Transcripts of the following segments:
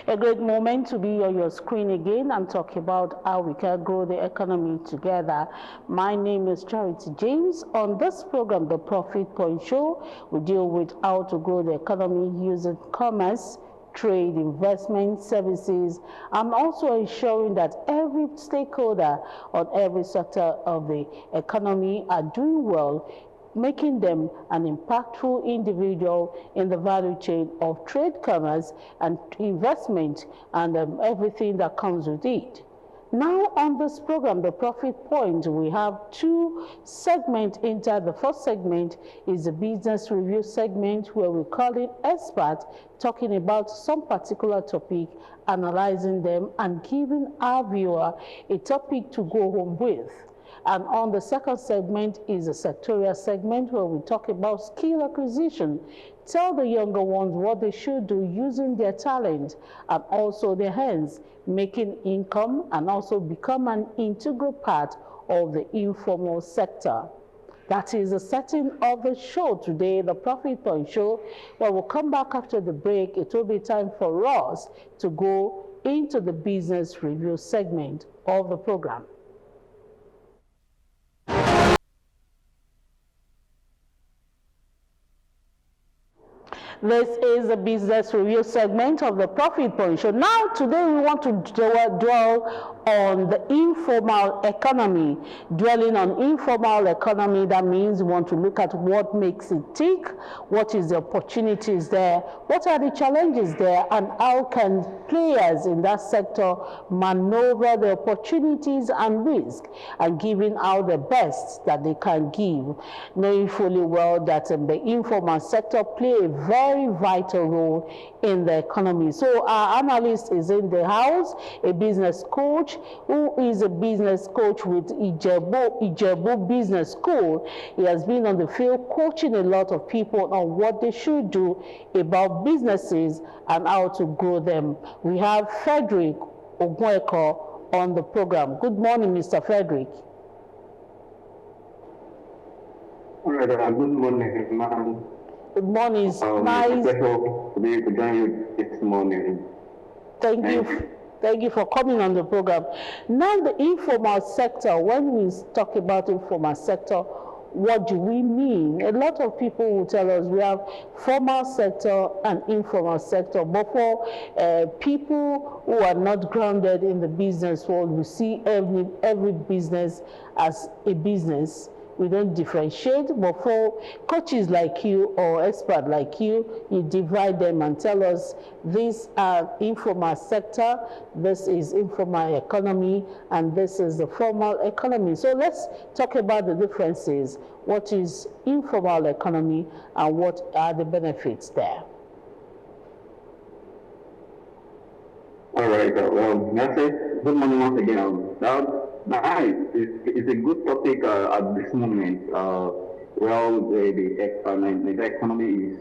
A great moment to be on your screen again and talk about how we can grow the economy together. My name is Charity James. On this program, The Profit Point Show, we deal with how to grow the economy using commerce, trade, investment, services, and also ensuring that every stakeholder on every sector of the economy are doing well, making them an impactful individual in the value chain of trade, commerce, and investment, and everything that comes with it. Now on this program, The Profit Point, we have two segments inside. The first segment is the business review segment, where we call it experts talking about some particular topic, analyzing them, and giving our viewer a topic to go home with. And on the second segment is a sectorial segment where we talk about skill acquisition. Tell the younger ones what they should do using their talent and also their hands, making income and also become an integral part of the informal sector. That is the setting of the show today, the Profit Point Show, where we'll come back after the break. It will be time for us to go into the business review segment of the program. This is the business review segment of the Profit Point Show. Now, today we want to dwell on the informal economy. Dwelling on informal economy, that means we want to look at what makes it tick, what is the opportunities there, what are the challenges there, and how can players in that sector maneuver the opportunities and risk, and giving out the best that they can give, knowing fully well that the informal sector play a very vital role in the economy. So our analyst is in the house, a business coach who is a business coach with Ijebu Business School. He has been on the field coaching a lot of people on what they should do about businesses and how to grow them. We have Frederick Ogweko on the program. Good morning, Mr. Frederick. Good morning, ma'am. Good morning. It's nice. It's a pleasure to be able to join you this morning. Thank you for coming on the program. Now, the informal sector, when we talk about informal sector, what do we mean? A lot of people will tell us we have formal sector and informal sector, but for people who are not grounded in the business world, we see every business as a business. We don't differentiate, but for coaches like you or experts like you, you divide them and tell us these are informal sector, this is informal economy, and this is the formal economy. So let's talk about the differences. What is informal economy and what are the benefits there? All right, good morning once again. It's a good topic at this moment. The economy is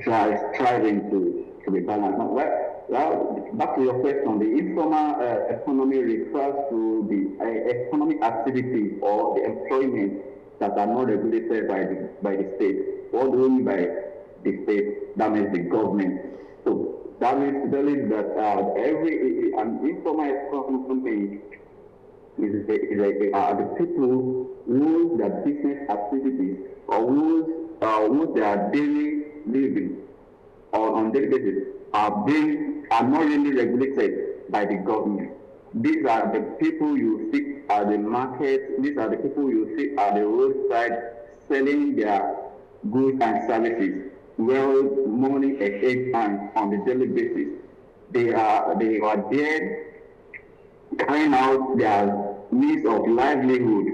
striving to be balanced. Well, back to your question, the informal economy refers to the economic activities or the employment that are not regulated by the state. What do we mean by the state? That means the government. So that means that an informal economy is the people who their business activities or who their daily living on daily basis are not really regulated by the government. These are the people you see at the market. These are the people you see at the roadside selling their goods and services, morning at 8 times on the daily basis. They are there carrying out their means of livelihood,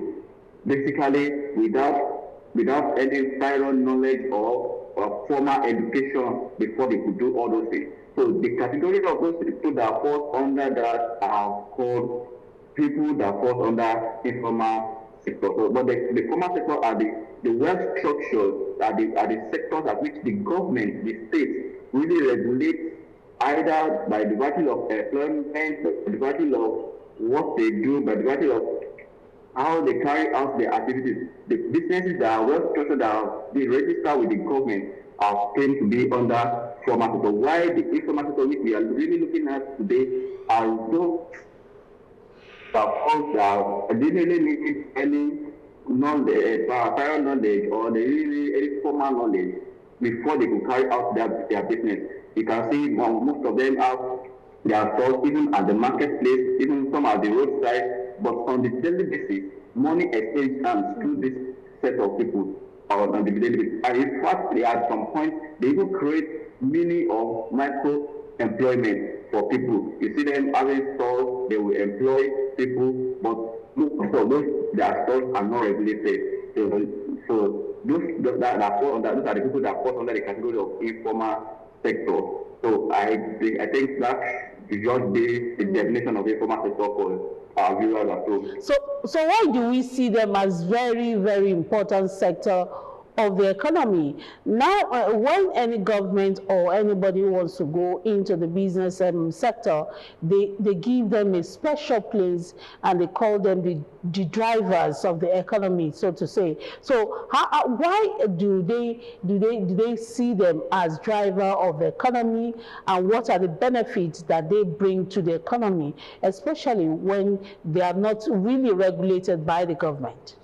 basically without any prior knowledge or formal education before they could do all those things. So the category of those people that fall under that are called people that fall under informal sector. So, but the formal sector are the well structured, are the sectors at which the government, the state, really regulates either by the virtue of employment, by the virtue of what they do, by the virtue of how they carry out their activities. The businesses that are well structured, that are being registered with the government, are claimed to be under formal sector. Why the informal sector, which we are really looking at today, are those folks that didn't really need any knowledge, prior knowledge, or they really any formal knowledge before they could carry out their business. You can see most of them have their stores even at the marketplace, even some at the roadside, but on the daily basis, money exchange hands through this set of people on the daily basis. And in fact, at some point, they even create mini or micro employment for people. You see them having stores, they will employ people, but most of those their stores are not regulated. So those are the people that fall under the category of informal sector. So I think that is just the definition of informal sector for our viewers at home. So why do we see them as very, very important sector of the economy? Now, when any government or anybody wants to go into the business sector, they give them a special place and they call them the drivers of the economy, so to say. So why do they see them as driver of the economy, and what are the benefits that they bring to the economy, especially when they are not really regulated by the government?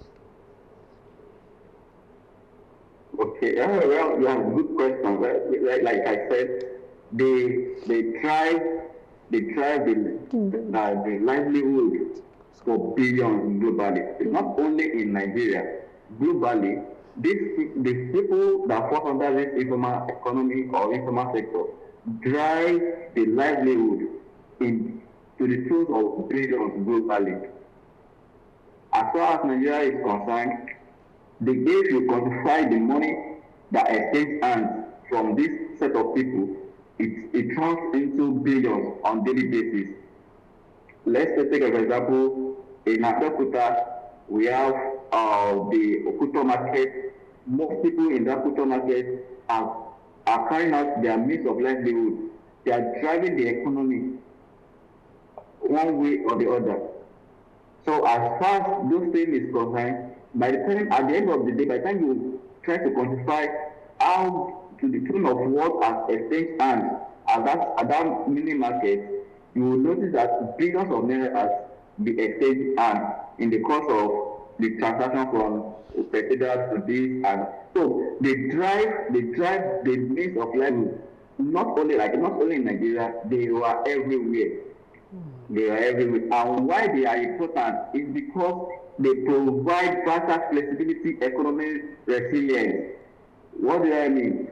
Okay, well, you have a good question. Like I said, they drive the livelihood for billions globally. It's not only in Nigeria. Globally, the people that fall under this informal economy or informal sector drive the livelihood to the tune of billions globally. As far as Nigeria is concerned, if you quantify the money that exchange hands from this set of people, it turns into billions on daily basis. Let's take an example. In Oppotunities, we have the Oppotunities market. Most people in that Oppotunities market are carrying out their means of livelihood. They are driving the economy one way or the other. So as far as those things is concerned, by the time, at the end of the day, by the time you try to quantify how to the tune of what has exchanged hands at that mini market, you will notice that billions of naira has been exchanged hands in the course of the transaction from President to this, and so they drive the means of livelihood. Not only in Nigeria, they were everywhere. They are everywhere. And why they are important is because they provide better flexibility, economic resilience. What do I mean?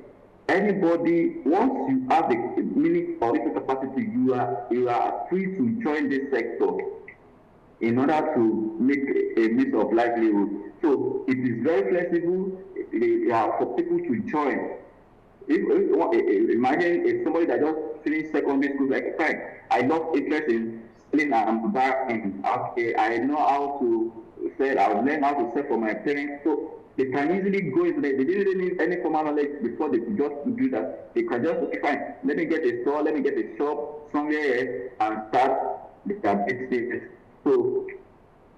Anybody, once you have the mini or little capacity, you are free to join this sector in order to make a means of livelihood. So it is very flexible for people to join. Imagine if somebody that just finished secondary school, like, fine, I lost interest in selling and buying. Okay, I know how to sell. I've learned how to sell for my parents. So they can easily go into that. They didn't really need any formal knowledge before they could just do that. They can just, okay, fine, let me get a store, let me get a shop somewhere else and start their business. So,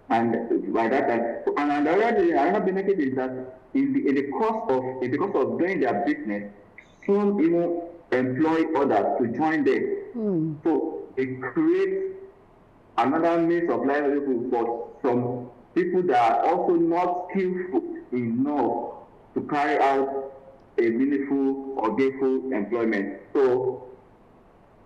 and by that time, and another benefit is that in the course of doing their business, some even employ others to join them. So it creates another means of livelihood for some people that are also not skillful enough to carry out a meaningful or gainful employment. So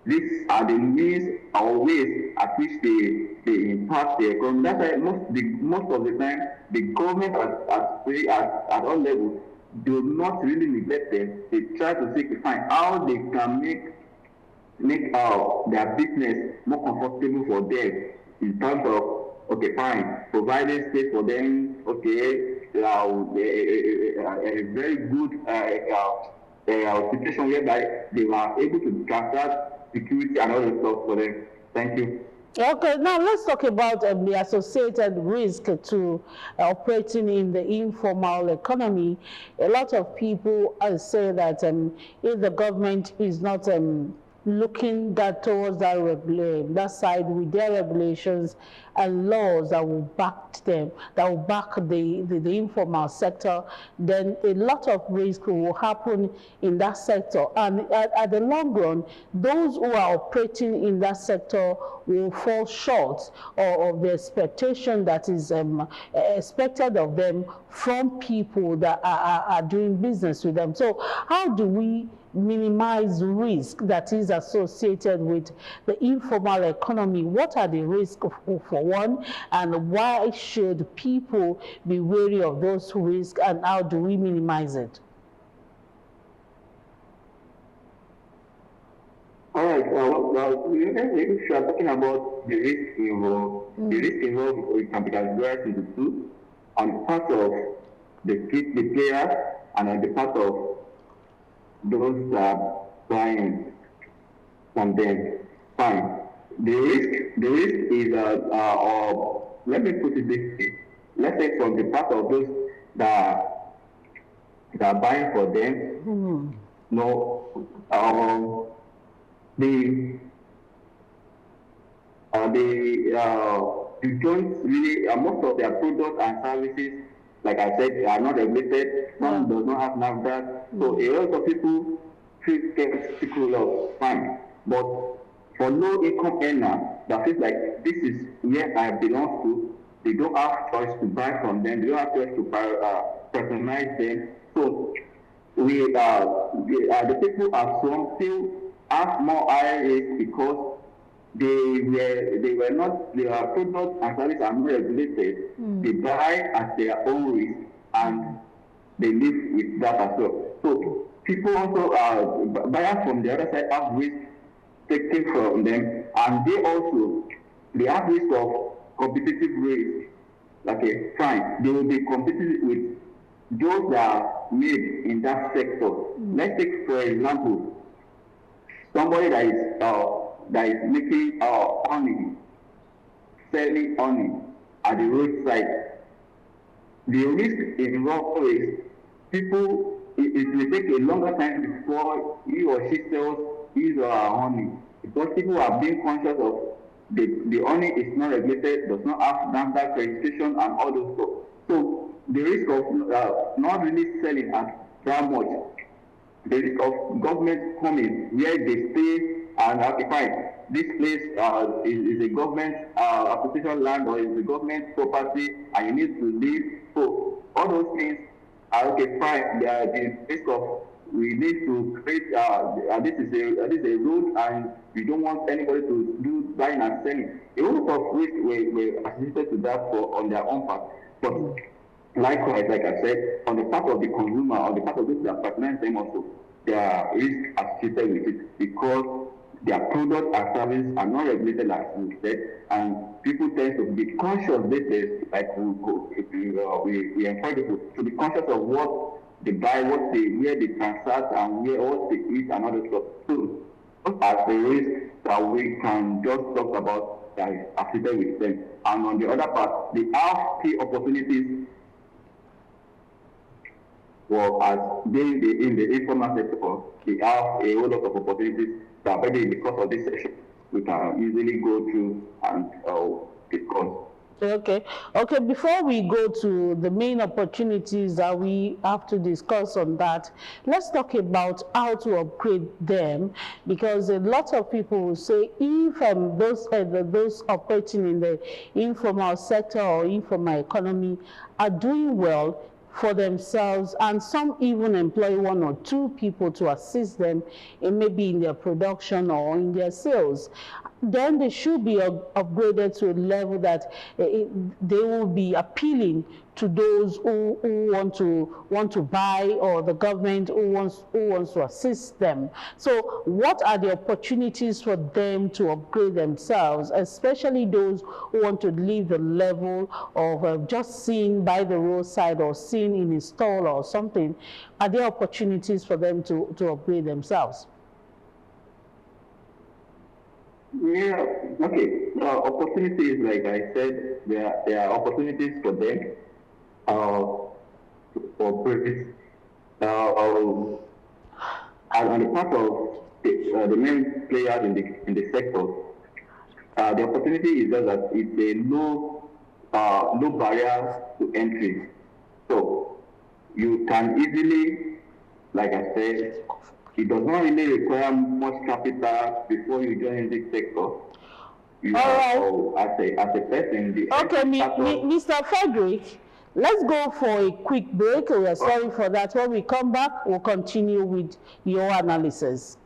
these are the means or ways at which they impact the economy. That's why most of the time the government at all levels do not really neglect them. They try to see how they can make their business more comfortable for them in terms of, okay, fine, providing space for them, okay, a very good situation whereby they were able to transfer security and all the stuff for them. Thank you. Okay, now let's talk about the associated risk to operating in the informal economy. A lot of people say that if the government is not looking towards that side with their regulations and laws that will back them, that will back the informal sector, then a lot of risk will happen in that sector. And at the long run, those who are operating in that sector will fall short of the expectation that is expected of them from people that are doing business with them. So how do we minimize risk that is associated with the informal economy? What are the risks for one, and why should people be wary of those risks, and how do we minimize it? All right. Well, if you are talking about the risk involved, the risk involved it can be categorized into two: on the part of the player, and on the part of those buying from them. Fine. The risk is let me put it this way. Let's say from the part of those that are buying for them. No, you don't really most of their products and services, like I said, are not regulated. Some does not have NAFDAC. So a lot of people feel skeptical of fine. But for low income earner that feels like this is where I belong to, they don't have choice to buy from them. They don't have choice to patronize them. So the people at home still have more high risk because their products and services are not regulated. They buy at their own risk and they live with that as well. So people also buyers from the other side have risk taken from them, and they have risk of competitive risk. Okay, fine. They will be competing with those that are made in that sector. Let's take, for example, somebody that is making honey, selling honey at the roadside. The risk involved is people. It will take a longer time before he or she sells his or her honey, because people are being conscious of the honey is not regulated, does not have NAFDAC registration and all those stuff. So the risk of not really selling at that much, the risk of government coming where they stay and fine, this place is a government acquisition land or is a government property and you need to leave. So all those things are okay, fine. The risk of we need to create this is a road and we don't want anybody to do buying and selling. A lot of risk were associated to that on their own part. But likewise, like I said, on the part of the consumer or the part of those that patronize them also, there are risks associated with it because their product and service are not regulated, like we said, and people tend to be conscious these days, like we encourage people to be conscious of what they buy, where they transact, and what they eat and other stuff. So those are the risks that we can just talk about that is associated with them. And on the other part, they have key opportunities. Well, as being in the informal sector, they have a whole lot of opportunities that maybe because of this session we can easily go through and discuss. Okay. Before we go to the main opportunities that we have to discuss on that, let's talk about how to upgrade them, because a lot of people will say if those operating in the informal sector or informal economy are doing well for themselves, and some even employ one or two people to assist them in maybe in their production or in their sales, then they should be upgraded to a level that they will be appealing to those who want to buy, or the government who wants to assist them. So what are the opportunities for them to upgrade themselves, especially those who want to leave the level of just seeing by the roadside or seeing in a stall or something? Are there opportunities for them to upgrade themselves? Yeah, okay. Opportunities, like I said, there are opportunities for them for purpose. And on the part of the main players in the sector. The opportunity is just that it's a low barrier to entry. So you can easily, like I said, it does not really require much capital before you join this sector. You All right. As a person. Okay, Mr. Frederick, let's go for a quick break. We are sorry for that. When we come back, we'll continue with your analysis.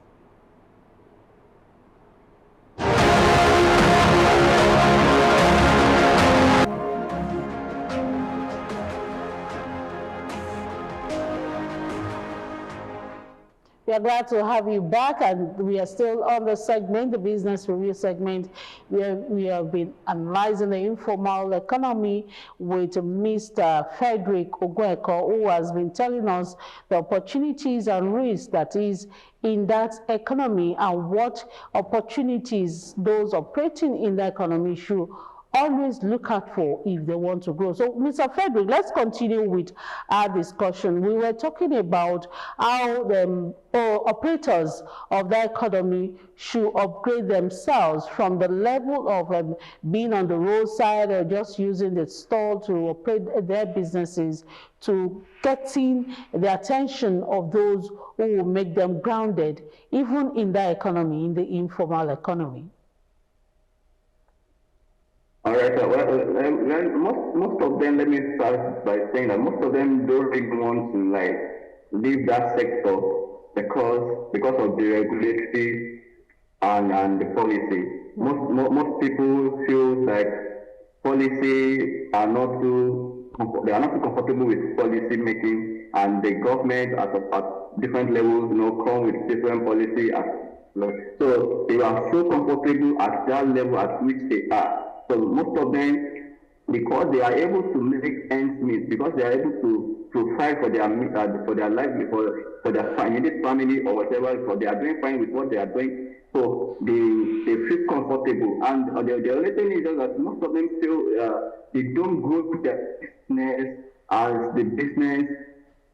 We are glad to have you back, and we are still on the segment, the business review segment, where we have been analyzing the informal economy with Mr. Frederick Ogweko, who has been telling us the opportunities and risks that is in that economy and what opportunities those operating in the economy should always look out for if they want to grow. So, Mr. Frederick, let's continue with our discussion. We were talking about how the operators of the economy should upgrade themselves from the level of being on the roadside or just using the stall to operate their businesses to getting the attention of those who will make them grounded, even in the economy, in the informal economy. All right. Most of them, let me start by saying that most of them don't really want to leave that sector because of the regulatory and the policy. Most people feel like policy are not too comfortable with policy making, and the government at different levels, come with different policy. So they are so comfortable at that level at which they are. So most of them, because they are able to make ends meet, because they are able to provide for their livelihood, for their immediate family or whatever, so they are doing fine with what they are doing. So they feel comfortable. And the only thing is that most of them feel they don't grow their business as the business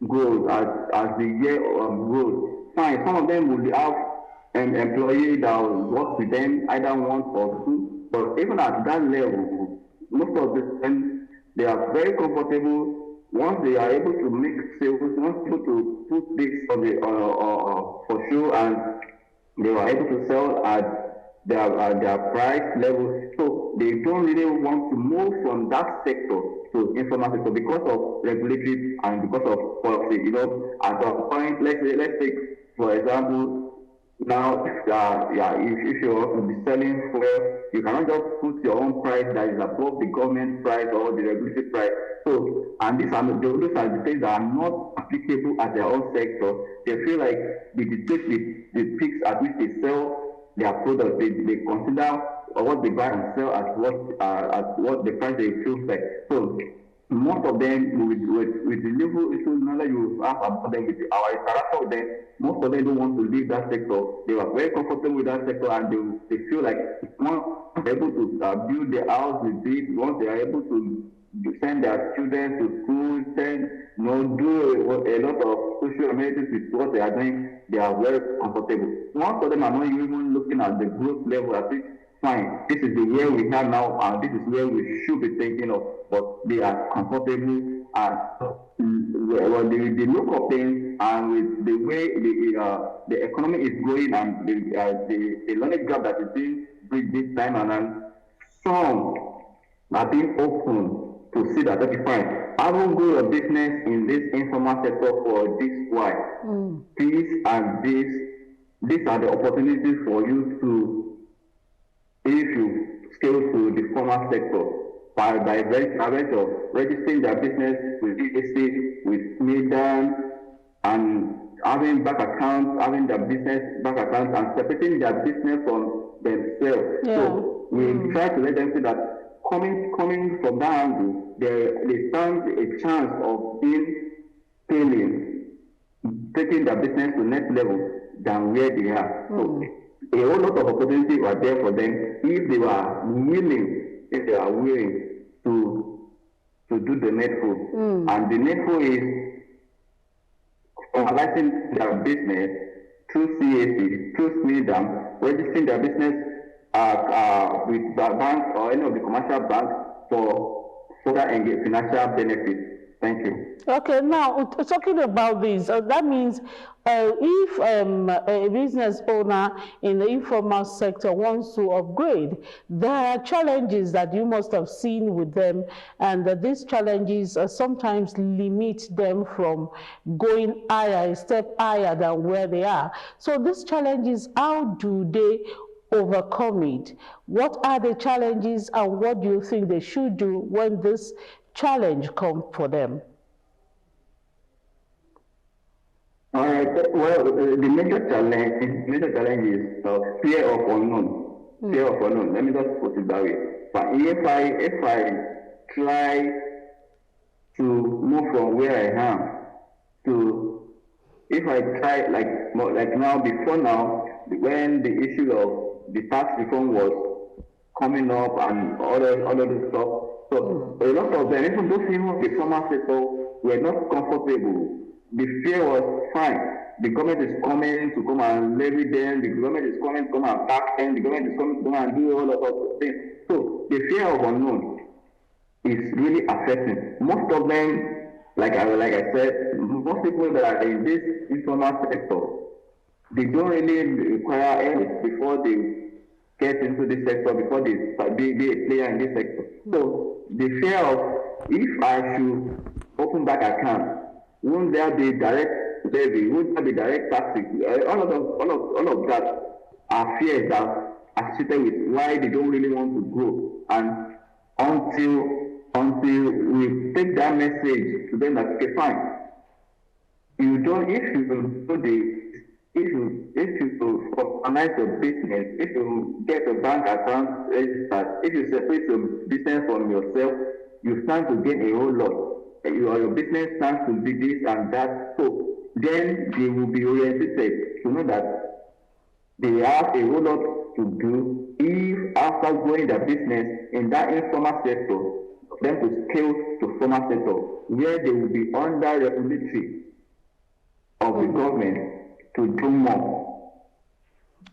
grows, as the year grows. Fine, some of them will have an employee that will work with them either once or two. But even at that level, most of the time, they are very comfortable. Once they are able to make sales, once able to put this on the for show, and they are able to sell at their price level, so they don't really want to move from that sector to informal sector because of regulatory and because of policy. At a point, let's take for example. Now, if you want to be selling fuel, you cannot just put your own price that is above the government price or the regulatory price. So, and those are the things that are not applicable at their own sector. They feel like the peaks at which they sell their products, they consider what they buy and sell at what the price they feel like. So, most of them with the legal issues now that you ask about them with our interaction with them, most of them don't want to leave that sector. They are very comfortable with that sector, and they feel like once they're able to build their house with it, once they are able to send their children to school, do a lot of social amenities with what they are doing, they are very comfortable. Most of them are not even looking at the growth level at it. Fine, this is the year we have now, and this is where we should be thinking of, but they are comfortable and the look of things, and with the way the economy is going, and the learning gap that is being bridged this time, and some are being open to see that, okay, fine, I will grow your business in this informal sector for this while. These are the opportunities for you to, if you scale to the formal sector, by virtue of registering their business with EAC, with Medan, and having bank accounts, having their business bank accounts, and separating their business from themselves. Yeah. So we try to let them see that coming from that angle, they stand a chance of being scaling, taking their business to next level than where they are. So a whole lot of opportunities were there for them if they are willing to do the needful. And the needful is analyzing their business through CAC, through SNIDAM, registering their business with the bank or any of the commercial banks for further financial benefits. Thank you. Okay, now talking about this, that means if a business owner in the informal sector wants to upgrade, there are challenges that you must have seen with them, and these challenges sometimes limit them from going higher, a step higher than where they are. So these challenges, how do they overcome it? What are the challenges, and what do you think they should do when this challenge comes for them? All right. Well, the major challenge is fear of unknown. Fear of unknown. Let me just put it that way. But if I try to move from where I am to, if I try like now, before now, when the issue of the tax reform was coming up and all of this stuff, so a lot of them, even those people, the former sector, were not comfortable. The fear was fine. The government is coming to come and levy them. The government is coming to come and tax them. The government is coming to come and do all of those things. So the fear of unknown is really affecting most of them. Like I said, most people that are in this informal sector, they don't really require any before they get into this sector, before they be a player in this sector. So the fear of, if I should open back account, won't there be direct levy? Won't there be direct taxes? All of that are fears that are associated with why they don't really want to grow. And until we take that message to them that, okay, fine, if you organize your business, if you get a bank account registered, if you separate your business from yourself, you stand to gain a whole lot. Your business stands to be this and that. So then they will be oriented to know that they have a whole lot to do if after growing their business in that informal sector, for them to scale to formal sector, where they will be under regulatory of the government to do more.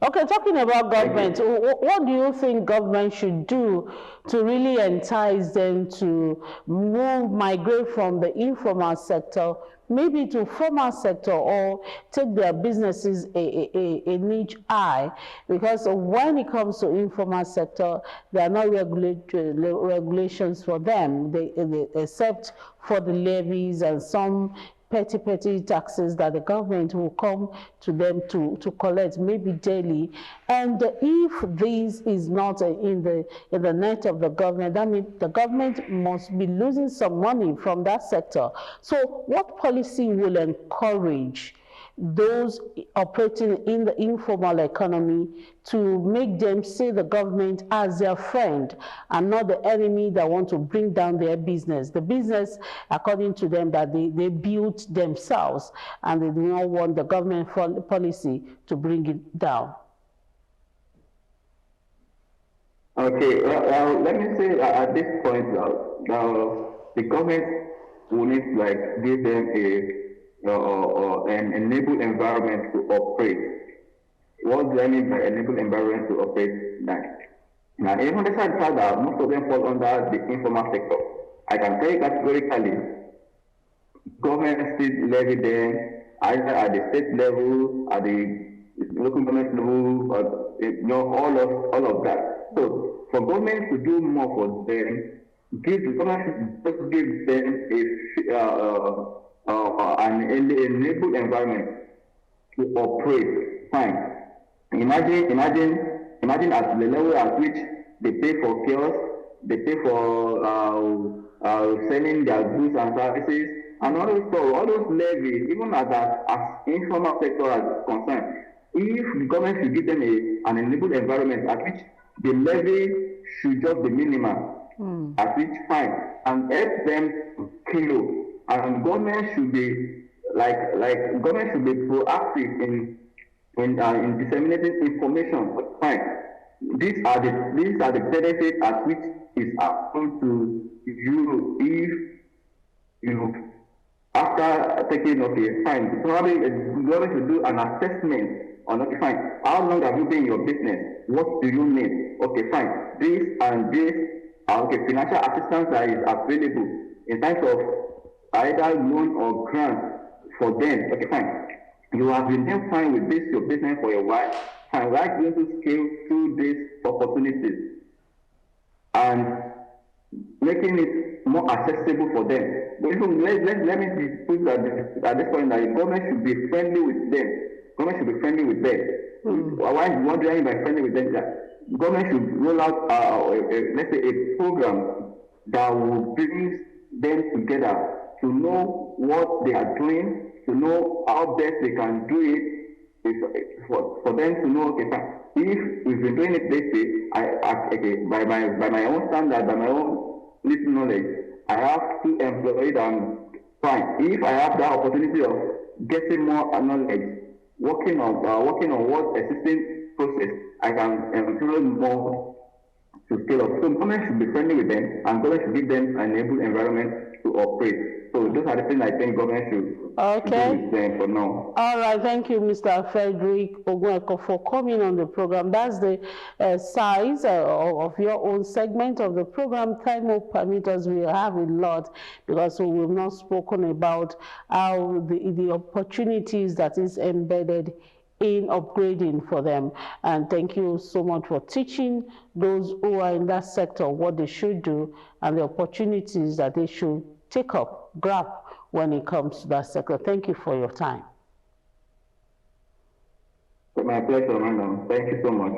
Okay, talking about government, what do you think government should do to really entice them to migrate from the informal sector, maybe to formal sector, or take their businesses a niche high? Because when it comes to informal sector, there are no regulations for them, they except for the levies and some petty taxes that the government will come to them to collect, maybe daily. And if this is not in the net of the government, that means the government must be losing some money from that sector. So what policy will encourage those operating in the informal economy to make them see the government as their friend and not the enemy that want to bring down their business? The business, according to them, that they built themselves, and they do not want the government policy to bring it down. Okay, let me say at this point now, the government will need to give them an enabled environment to operate. What do I mean by enabled environment to operate? Now, even the fact that most of them fall under the informal sector, I can tell you categorically, government still levy them either at the state level, at the local government level, or, all of that. So, for government to do more for them, the government should give them an enabled environment to operate. Fine. Imagine at the level at which they pay for kiosks, they pay for selling their goods and services, and all those levies, even as informal sector is concerned. If the government should give them an enabled environment at which the levy should just be minimal, at which fine, and help them to scale. And government should be government should be proactive in disseminating information. But fine, these are the benefits at which is accrued to you if you after taking, okay, fine, probably government should do an assessment on, okay, fine, how long have you been in your business? What do you need? Okay, fine, this and this, okay, financial assistance that is available in terms of either loan or grant for them. Okay, fine. You have been doing fine with this, your business for a while. Fine, we are going to scale through these opportunities and making it more accessible for them. But even let me put at this point that the government should be friendly with them. Government should be friendly with them. Why is what do I mean by friendly with them? That government should roll out, let's say, a program that will bring them together to know what they are doing, to know how best they can do it, for them to know, okay, fine. If we've been doing it this way, okay, by my own standard, by my own little knowledge, I have 2 employees and fine. If I have that opportunity of getting more knowledge, working on what existing process, I can employ more to scale up. So government should be friendly with them, and government should give them an enable environment to operate. So those are the things I think government should do with them for now. All right, thank you, Mr. Frederick Ogweko, for coming on the program. That's the size of your own segment of the program. Time will permit us, we have a lot, because we have not spoken about how the opportunities that is embedded in upgrading for them. And thank you so much for teaching those who are in that sector what they should do and the opportunities that they should take up, grab when it comes to that sector. Thank you for your time. My pleasure, madam. Thank you so much.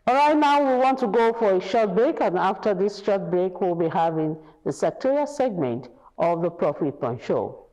All right, now we want to go for a short break, and after this short break, we'll be having the sectorial segment of the Profit Point Show.